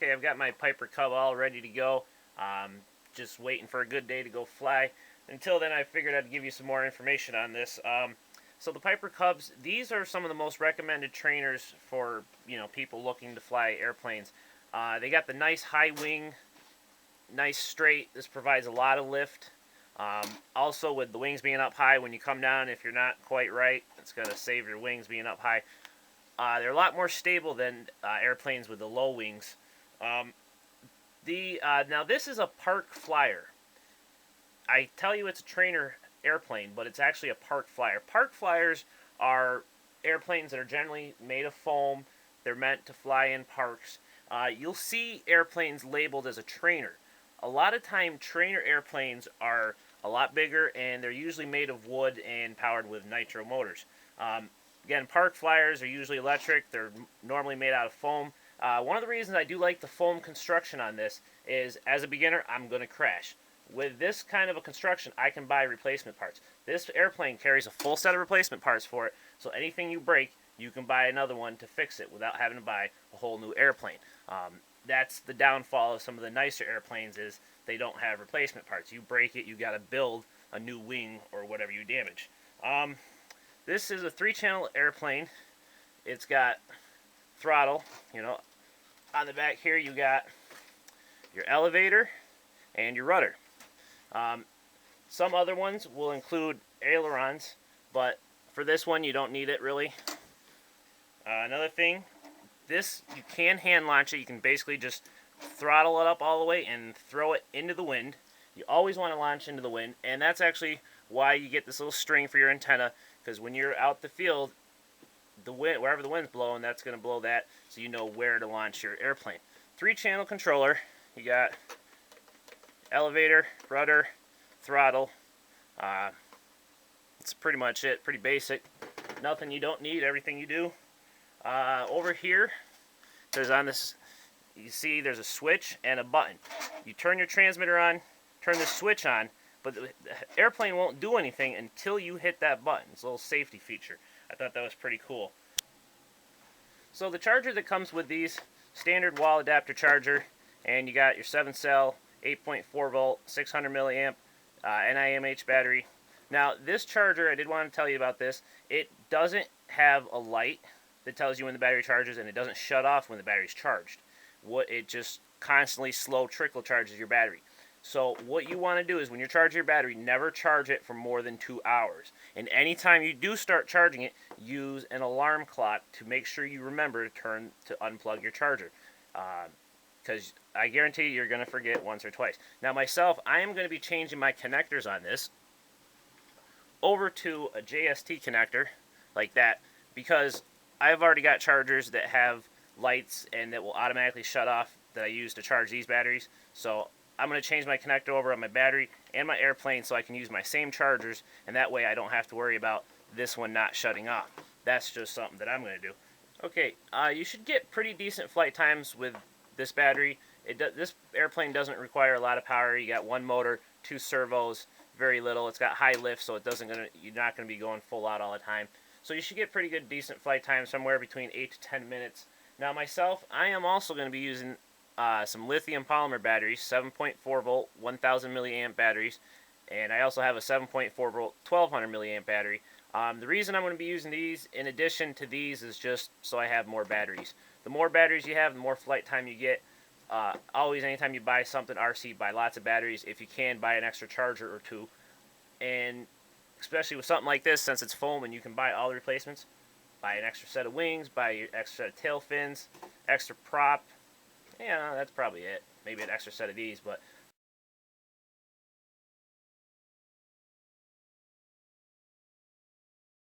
Okay, I've got my Piper Cub all ready to go. Just waiting for a good day to go fly. Until then, I figured I'd give you some more information on this. So the Piper Cubs, these are some of the most recommended trainers for people looking to fly airplanes. They got the nice high wing, nice straight. This provides a lot of lift. Also, with the wings being up high, when you come down, if you're not quite right, it's going to save your wings being up high. They're a lot more stable than airplanes with the low wings. Um, now this is a park flyer. I tell you it's a trainer airplane, but it's actually a park flyer. Park flyers are airplanes that are generally made of foam. They're meant to fly in parks. You'll see airplanes labeled as a trainer. A lot of time, trainer airplanes are a lot bigger, and they're usually made of wood and powered with nitro motors. Again, park flyers are usually electric. They're normally made out of foam. One of the reasons I do like the foam construction on this is, as a beginner, I'm going to crash. With this kind of a construction, I can buy replacement parts. This airplane carries a full set of replacement parts for it, so anything you break, you can buy another one to fix it without having to buy a whole new airplane. That's the downfall of some of the nicer airplanes, is they don't have replacement parts. You break it, you got to build a new wing or whatever you damage. This is a 3-channel airplane. It's got throttle. On the back here you got your elevator and your rudder. Some other ones will include ailerons, but for this one you don't need it really. Another thing, this, you can hand launch it. You can basically just throttle it up all the way and throw it into the wind. You always want to launch into the wind, and that's actually why you get this little string for your antenna, because when you're out the field, the wind, wherever the wind's blowing, that's going to blow that, so you know where to launch your airplane. 3-channel controller. You got elevator, rudder, throttle. That's pretty much it. Pretty basic. Nothing you don't need, everything you do. Over here, there's on this, you see there's a switch and a button. You turn your transmitter on, turn the switch on, but the airplane won't do anything until you hit that button. It's a little safety feature. I thought that was pretty cool. So the charger that comes with these, standard wall adapter charger, and you got your 7-cell, 8.4 volt, 600 milliamp NIMH battery. Now this charger, I did want to tell you about this. It doesn't have a light that tells you when the battery charges, and it doesn't shut off when the battery's charged. It just constantly slow trickle charges your battery. So what you want to do is, when you're charging your battery, never charge it for more than 2 hours. And anytime you do start charging it, use an alarm clock to make sure you remember to unplug your charger. Because I guarantee you're going to forget once or twice. Now myself, I am going to be changing my connectors on this over to a JST connector, like that, because I've already got chargers that have lights and that will automatically shut off that I use to charge these batteries. So I'm going to change my connector over on my battery and my airplane so I can use my same chargers, and that way I don't have to worry about this one not shutting off. That's just something that I'm going to do. Okay, you should get pretty decent flight times with this battery. This airplane doesn't require a lot of power. You got 1 motor, 2 servos, very little. It's got high lift, so you're not going to be going full out all the time. So you should get pretty good, decent flight time, somewhere between 8 to 10 minutes. Now myself, I am also going to be using some lithium polymer batteries, 7.4 volt, 1000 milliamp batteries, and I also have a 7.4 volt, 1200 milliamp battery. The reason I'm going to be using these in addition to these is just so I have more batteries. The more batteries you have, the more flight time you get. Always, anytime you buy something RC, buy lots of batteries. If you can, buy an extra charger or 2. And especially with something like this, since it's foam and you can buy all the replacements, buy an extra set of wings, buy your extra set of tail fins, extra prop. Yeah, that's probably it. Maybe an extra set of these, but